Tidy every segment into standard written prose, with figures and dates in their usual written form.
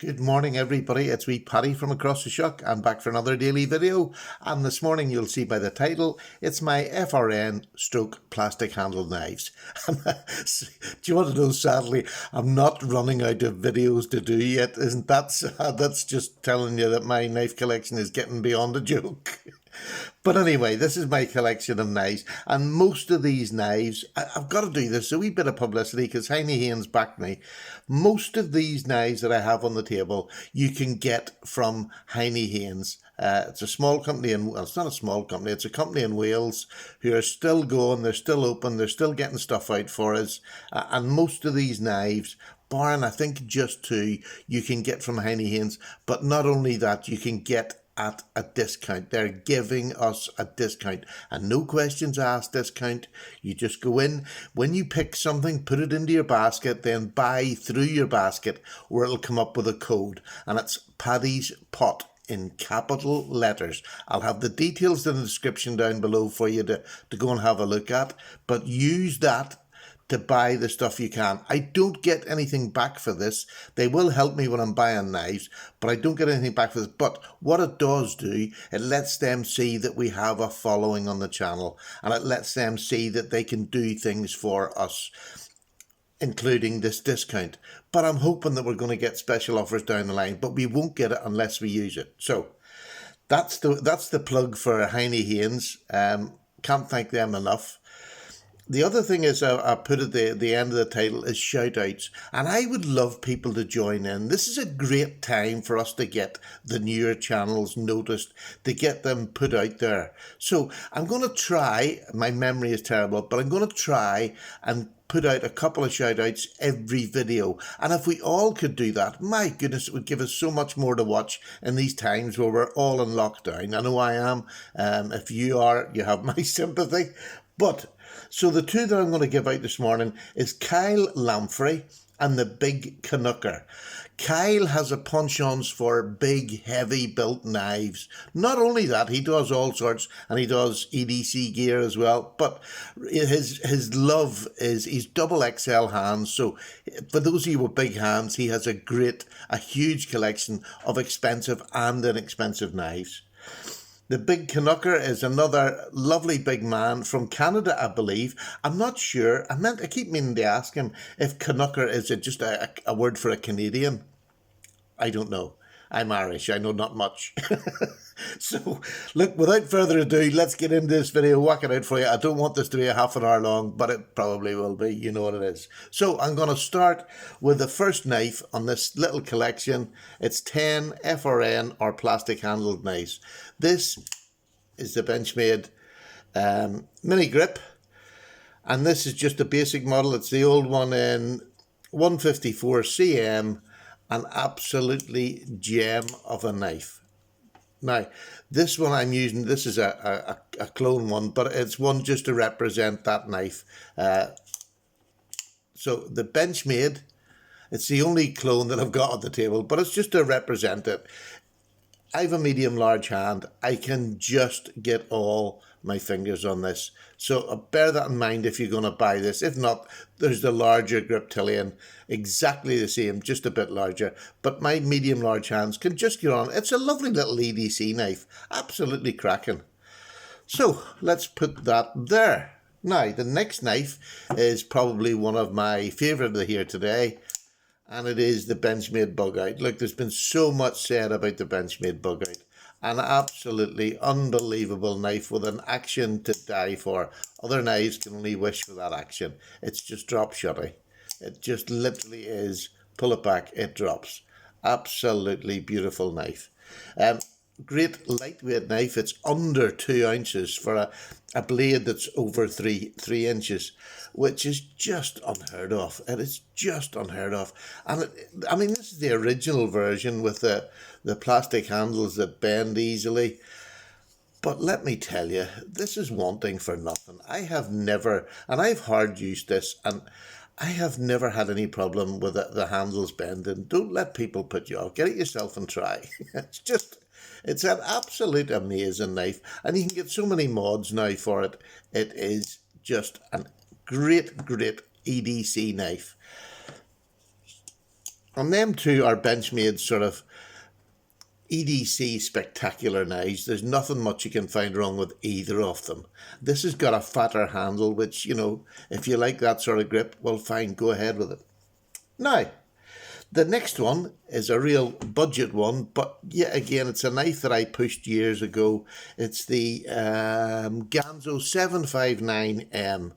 Good morning, everybody. It's me, Paddy, from across the shop. I'm back for another daily video, and this morning you'll see by the title, it's my FRN stroke plastic handled knives. Do you want to know, sadly, I'm not running out of videos to do yet. Isn't that sad? That's just telling you that my knife collection is getting beyond a joke. But anyway, this is my collection of knives, and most of these knives, I've got to do this, a wee bit of publicity, because Heine Haynes backed me. Most of these knives that I have on the table, you can get from Heine Haynes. It's a small company, well, it's not a small company, it's a company in Wales who are still going, they're still open, they're still getting stuff out for us, and most of these knives, barring I think just two, you can get from Heine Haynes. But not only that, you can get at a discount. They're giving us a discount, and no questions asked discount. You just go in, when you pick something, put it into your basket, then buy through your basket, or it'll come up with a code, and it's Paddy's Pot in capital letters. I'll have the details in the description down below for you to go and have a look at, but use that to buy the stuff you can. I don't get anything back for this. They will help me when I'm buying knives, but I don't get anything back for this. But what it does do, it lets them see that we have a following on the channel, and it lets them see that they can do things for us, including this discount. But I'm hoping that we're going to get special offers down the line, but we won't get it unless we use it. So that's the plug for Heine Haynes. Can't thank them enough. The other thing is I put at the end of the title is shoutouts, and I would love people to join in. This is a great time for us to get the newer channels noticed, to get them put out there. So I'm going to try, my memory is terrible, but I'm going to try and put out a couple of shoutouts every video. And if we all could do that, my goodness, it would give us so much more to watch in these times where we're all in lockdown. I know I am. If you are, you have my sympathy. But so the two that I'm going to give out this morning is j.lanphere and the big Canucker. Kyle has a penchant for big, heavy built knives. Not only that, he does all sorts, and he does EDC gear as well, but his love is his double XL hands. So for those of you with big hands, he has a huge collection of expensive and inexpensive knives. The big Canucker is another lovely big man from Canada, I believe. I'm not sure. I keep meaning to ask him if Canucker is just a word for a Canadian. I don't know. I'm Irish. I know not much. So, look, without further ado, let's get into this video, whack it out for you. I don't want this to be a half an hour long, but it probably will be. You know what it is. So, I'm going to start with the first knife on this little collection. It's 10 FRN or plastic handled knives. This is the Benchmade mini grip, and this is just a basic model. It's the old one in 154 cm. An absolutely gem of a knife. Now, this one I'm using, this is a clone one, but it's one just to represent that knife. So the Benchmade, it's the only clone that I've got on the table, but it's just to represent it. I have a medium large hand. I can just get all my fingers on this. So bear that in mind if you're going to buy this. If not, there's the larger Griptilian, exactly the same, just a bit larger. But my medium large hands can just get on. It's a lovely little EDC knife. Absolutely cracking. So let's put that there. Now, the next knife is probably one of my favourite here today, and it is the Benchmade bug out. Look, there's been so much said about the Benchmade bug out. An absolutely unbelievable knife with an action to die for. Other knives can only wish for that action. It's just drop shotty. It just literally is. Pull it back, it drops. Absolutely beautiful knife. Great lightweight knife. It's under 2 ounces for a blade that's over 3 inches, which is just unheard of. It is just unheard of. And I mean, this is the original version with the plastic handles that bend easily. But let me tell you, this is wanting for nothing. I have never, and I've hard used this, and I have never had any problem with the handles bending. Don't let people put you off. Get it yourself and try. It's an absolute amazing knife, and you can get so many mods now for it. It is just a great EDC knife. And them two are Benchmade sort of EDC spectacular knives. There's nothing much you can find wrong with either of them. This has got a fatter handle, which, you know, if you like that sort of grip, well, fine, go ahead with it. Now, the next one is a real budget one, but yet again, it's a knife that I pushed years ago. It's the Gonzo 759M.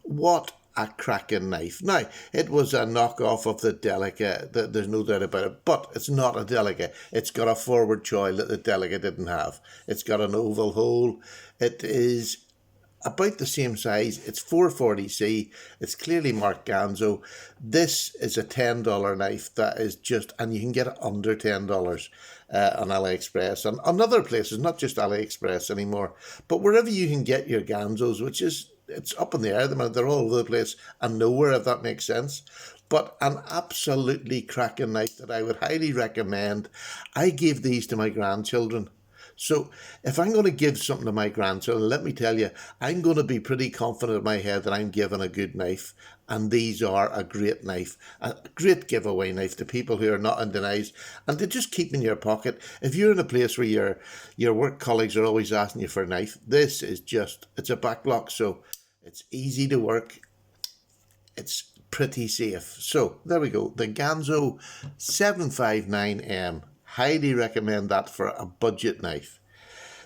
What a cracking knife. Now, it was a knockoff of the Delicate, there's no doubt about it, but it's not a Delicate. It's got a forward choil that the Delicate didn't have. It's got an oval hole. It is about the same size. It's 440C. It's clearly marked Gonzo. This is a $10 knife that is just, and you can get it under $10 on AliExpress and on other places, not just AliExpress anymore, but wherever you can get your Gonzos, which is, it's up in the air. They're all over the place and nowhere, if that makes sense. But an absolutely cracking knife that I would highly recommend. I gave these to my grandchildren. So if I'm going to give something to my grandchildren, let me tell you, I'm going to be pretty confident in my head that I'm giving a good knife. And these are a great knife, a great giveaway knife to people who are not into knives and to just keep in your pocket. If you're in a place where your work colleagues are always asking you for a knife, this is just, it's a backlock. So it's easy to work. It's pretty safe. So there we go. The Gonzo 759M. Highly recommend that for a budget knife.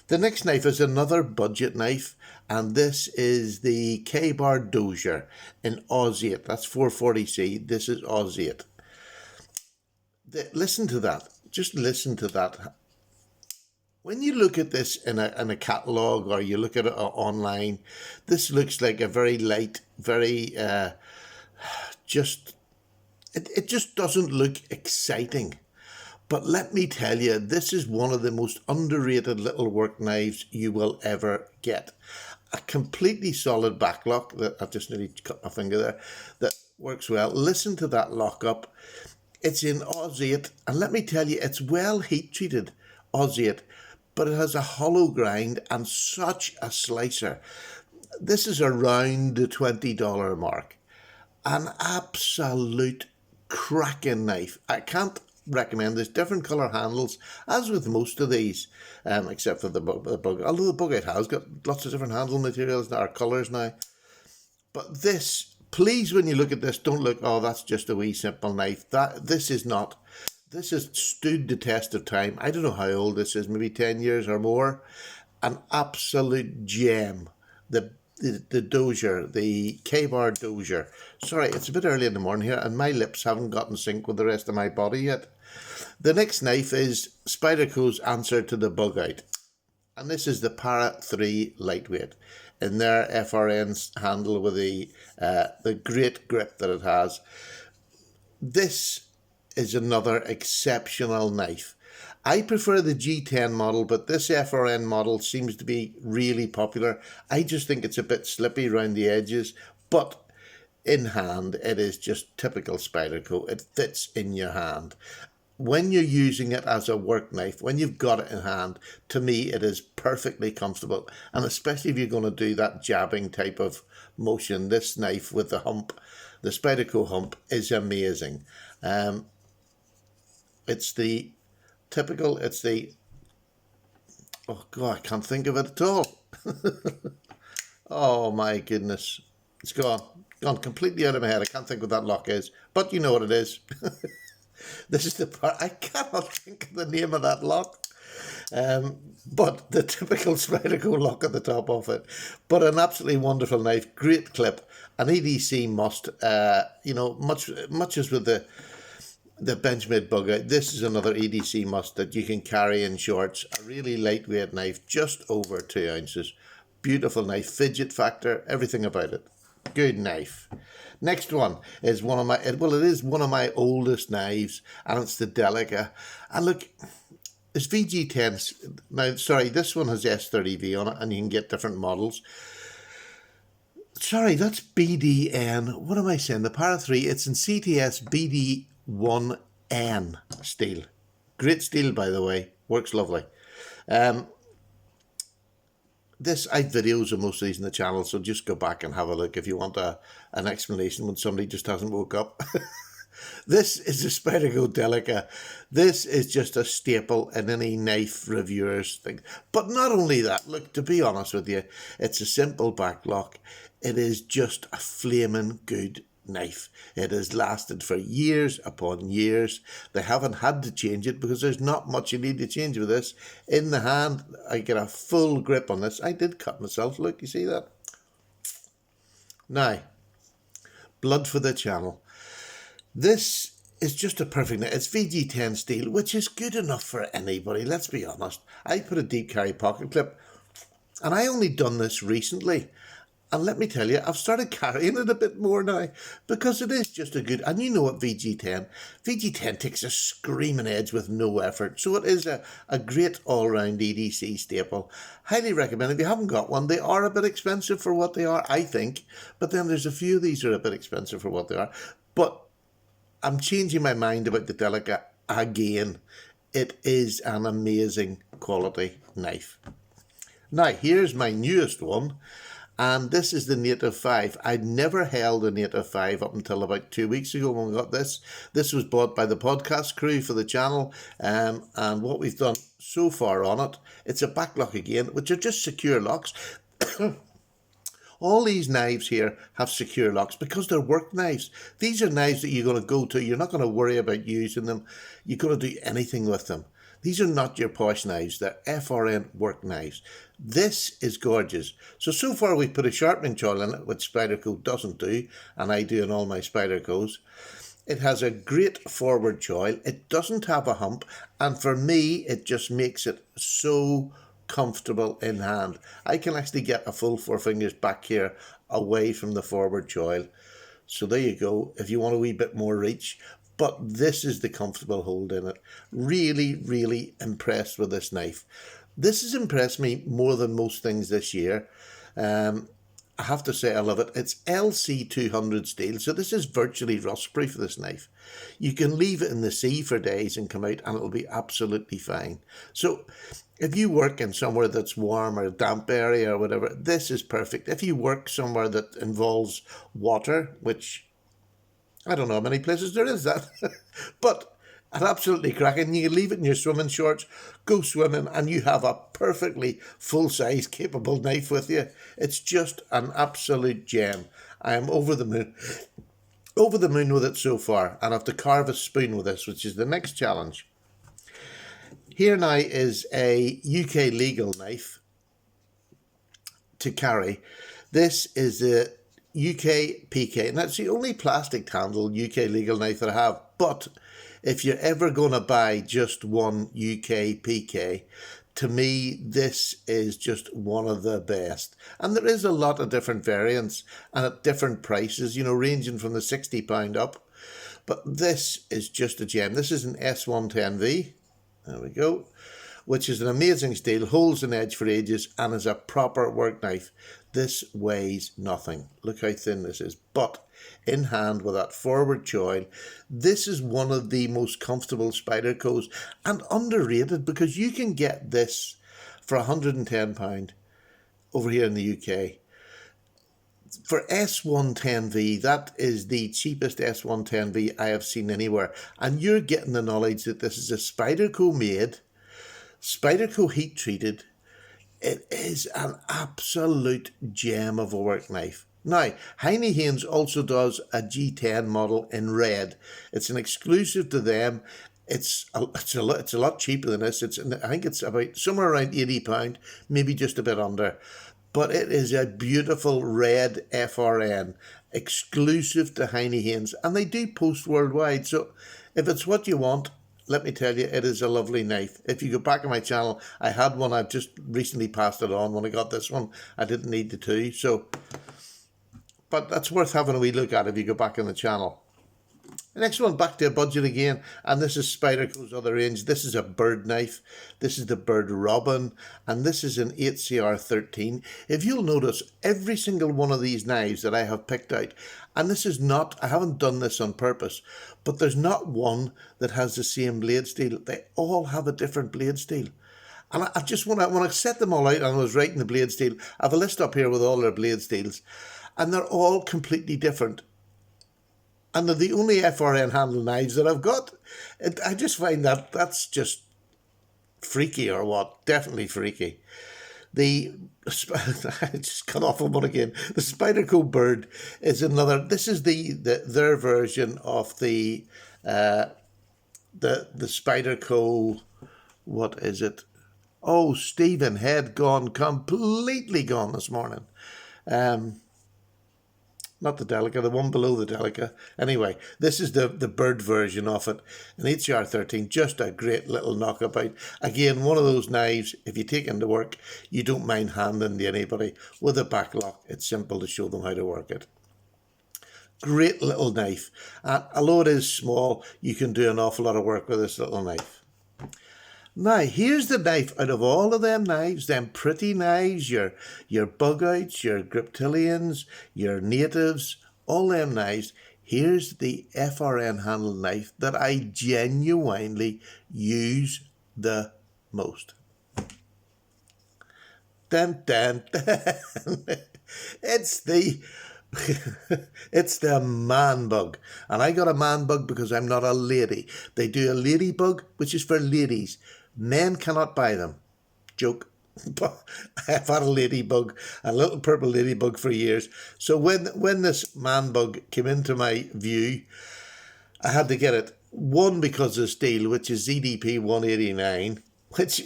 The next knife is another budget knife, and this is the K-Bar Dozier in Oz 8. That's 440C. This is Oz 8. Listen to that. Just listen to that. When you look at this in a catalogue or you look at it online, this looks like a very light, very it just doesn't look exciting. But let me tell you, this is one of the most underrated little work knives you will ever get. A completely solid backlock, that I've just nearly cut my finger there, that works well. Listen to that lockup. It's in Oz 8, and let me tell you, it's well heat treated, Oz 8, but it has a hollow grind and such a slicer. This is around the $20 mark. An absolute cracking knife. I can't recommend. There's different colour handles, as with most of these, except for the bug. Although the Bug-Out has got lots of different handle materials that are colours now. But this, please, when you look at this, don't look, oh, that's just a wee simple knife. This is not. This has stood the test of time. I don't know how old this is, maybe 10 years or more. An absolute gem. The Dozier, the K-Bar Dozier. Sorry, it's a bit early in the morning here, and my lips haven't gotten sync with the rest of my body yet. The next knife is Spyderco's answer to the Bug-Out. And this is the Parrot 3 Lightweight in their FRN handle with the great grip that it has. This is another exceptional knife. I prefer the G10 model, but this FRN model seems to be really popular. I just think it's a bit slippy around the edges, but in hand, it is just typical Spyderco. It fits in your hand. When you're using it as a work knife, when you've got it in hand, to me, it is perfectly comfortable. And especially if you're going to do that jabbing type of motion, this knife with the hump, the Spyderco hump, is amazing. It's the typical, it's the, oh God, I can't think of it at all. Oh my goodness. It's gone completely out of my head. I can't think what that lock is, but you know what it is. This is the part, I cannot think of the name of that lock. But the typical Spyderco lock at the top of it. But an absolutely wonderful knife, great clip, an EDC must, you know, much as with the Benchmade Bug-Out, this is another EDC must that you can carry in shorts. A really lightweight knife, just over 2 ounces. Beautiful knife, fidget factor, everything about it. Good knife. Next one is one of my, well, it is one of my oldest knives, and it's the Delicate. And look, it's VG10s. Now, sorry, this one has S30V on it, and you can get different models. Sorry, that's BDN. What am I saying? The Parrot 3, it's in CTS BD1N steel. Great steel, by the way. Works lovely. I've videos of most of these in the channel, so just go back and have a look if you want an explanation when somebody just hasn't woke up. This is a Spydergo Delicate. This is just a staple in any knife reviewer's thing. But not only that, look, to be honest with you, it's a simple backlock. It is just a flaming good knife. It has lasted for years upon years. They haven't had to change it because there's not much you need to change with this. In the hand, I get a full grip on this. I did cut myself. Look, you see that? Now, blood for the channel. This is just a perfect knife. It's VG10 steel, which is good enough for anybody, let's be honest. I put a deep carry pocket clip, and I only done this recently. And let me tell you, I've started carrying it a bit more now because it is just a good, and you know what VG10 takes a screaming edge with no effort. So it is a great all-round EDC staple. Highly recommend if you haven't got one. They are a bit expensive for what they are, I think. But then there's a few of these that are a bit expensive for what they are. But I'm changing my mind about the Delicate again. It is an amazing quality knife. Now, here's my newest one. And this is the Native 5. I'd never held a Native 5 up until about 2 weeks ago when we got this. This was bought by the podcast crew for the channel. And what we've done so far on it, it's a backlock again, which are just secure locks. All these knives here have secure locks because they're work knives. These are knives that you're going to go to. You're not going to worry about using them. You're going to do anything with them. These are not your posh knives. They're FRN work knives. This is gorgeous. So far we've put a sharpening choil in it, which Spyderco doesn't do, and I do in all my Spydercos. It has a great forward choil. It doesn't have a hump, and for me, it just makes it so comfortable in hand. I can actually get a full 4 fingers back here away from the forward choil. So there you go, if you want a wee bit more reach. But this is the comfortable hold in it. Really, really impressed with this knife. This has impressed me more than most things this year. I have to say I love it. It's LC200 steel, so this is virtually rust-proof for this knife. You can leave it in the sea for days and come out and it'll be absolutely fine. So if you work in somewhere that's warm or a damp area or whatever, this is perfect. If you work somewhere that involves water, which I don't know how many places there is that, but it's absolutely cracking. You can leave it in your swimming shorts, go swimming, and you have a perfectly full-size capable knife with you. It's just an absolute gem. I am over the moon with it so far, and I have to carve a spoon with this, which is the next challenge. Here now is a UK legal knife to carry. This is a UK PK, and that's the only plastic handled UK legal knife that I have. But if you're ever going to buy just one UK PK, to me, this is just one of the best. And there is a lot of different variants and at different prices, you know, ranging from the £60 up. But this is just a gem. This is an S110V. There we go. Which is an amazing steel, holds an edge for ages, and is a proper work knife. This weighs nothing. Look how thin this is. But in hand with that forward choil, this is one of the most comfortable Spydercos and underrated because you can get this for £110 over here in the UK. For S110V, that is the cheapest S110V I have seen anywhere. And you're getting the knowledge that this is a Spyderco made, Spyderco heat treated. It is an absolute gem of a work knife. Now, Heine Haynes also does a G10 model in red. It's an exclusive to them. It's a lot cheaper than this. I think it's about somewhere around £80, maybe just a bit under. But it is a beautiful red FRN, exclusive to Heine Haynes, and they do post worldwide. So if it's what you want, let me tell you, it is a lovely knife. If you go back on my channel, I had one. I've just recently passed it on. When I got this one, I didn't need the two. So, but that's worth having a wee look at if you go back on the channel. The next one, back to a budget again, and this is Spyderco's other range. This is a bird knife. This is the Bird Robin, and this is an 8CR13. If you'll notice, every single one of these knives that I have picked out, and this is not, I haven't done this on purpose, but there's not one that has the same blade steel. They all have a different blade steel. And I just when I set them all out and I was writing the blade steel, I have a list up here with all their blade steels, and they're all completely different. and they're the only FRN handle knives that I've got. I just find that's just freaky, or what? Definitely freaky. I just cut off on one again. The Spyderco Bird is another. This is their version of the Spyderco. What is it? Oh, Stephen, head gone, completely gone this morning. Not the Delicate, the one below the Delicate. Anyway, this is the bird version of it. An HR13, just a great little knockabout. Again, one of those knives, if you take into work, you don't mind handing to anybody. With a backlock, it's simple to show them how to work it. Great little knife. Although it is small, you can do an awful lot of work with this little knife. Now, here's the knife out of all of them knives, them pretty knives, your bug outs, your Griptilians, your natives, all them knives. Here's the FRN handle knife that I genuinely use the most. Dun, dun, dun. It's the it's the man bug, and I got a man bug because I'm not a lady. They do a ladybug, which is for ladies. Men cannot buy them. Joke. But I've had a ladybug, a little purple ladybug for years. So when this man bug came into my view, I had to get it. One, because of steel, which is ZDP 189, which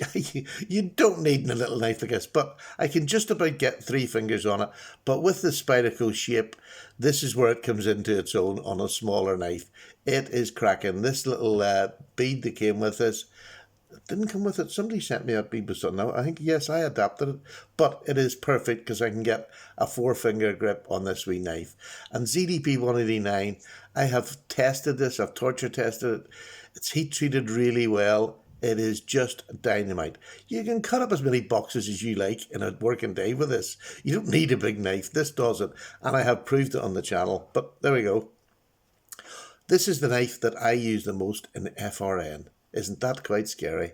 you don't need in a little knife like this, but I can just about get 3 fingers on it. But with the Spyderco shape, this is where it comes into its own on a smaller knife. It is cracking. This little bead that came with this, it didn't come with it. Somebody sent me that bead with something. Now, I think, yes, I adapted it, but it is perfect because I can get a 4-finger grip on this wee knife. And ZDP 189, I have tested this. I've torture tested it. It's heat treated really well. It is just dynamite. You can cut up as many boxes as you like in a working day with this. You don't need a big knife. This does it. And I have proved it on the channel. But there we go. This is the knife that I use the most in FRN. Isn't that quite scary?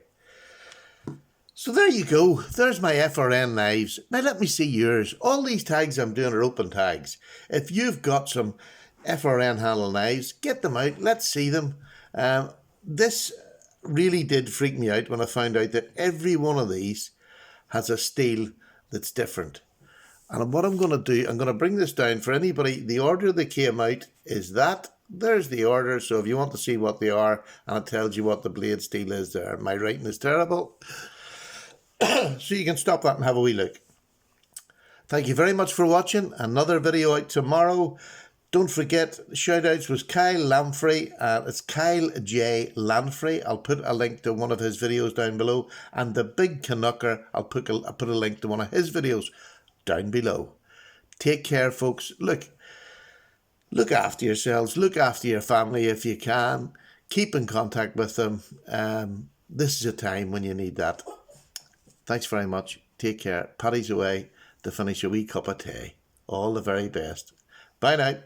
So there you go. There's my FRN knives. Now let me see yours. All these tags I'm doing are open tags. If you've got some FRN handle knives, get them out. Let's see them. This really did freak me out when I found out that every one of these has a steel that's different. And what I'm going to do, I'm going to bring this down for anybody. The order they came out is that. There's the order. So if you want to see what they are, and it tells you what the blade steel is there. My writing is terrible. So you can stop that and have a wee look. Thank you very much for watching. Another video out tomorrow. Don't forget, shoutouts was j.lanphere. It's Kyle j.lanphere. I'll put a link to one of his videos down below. And the big Canucker, I'll put a link to one of his videos down below. Take care, folks. Look after yourselves. Look after your family if you can. Keep in contact with them. This is a time when you need that. Thanks very much. Take care. Paddy's away to finish a wee cup of tea. All the very best. Bye now.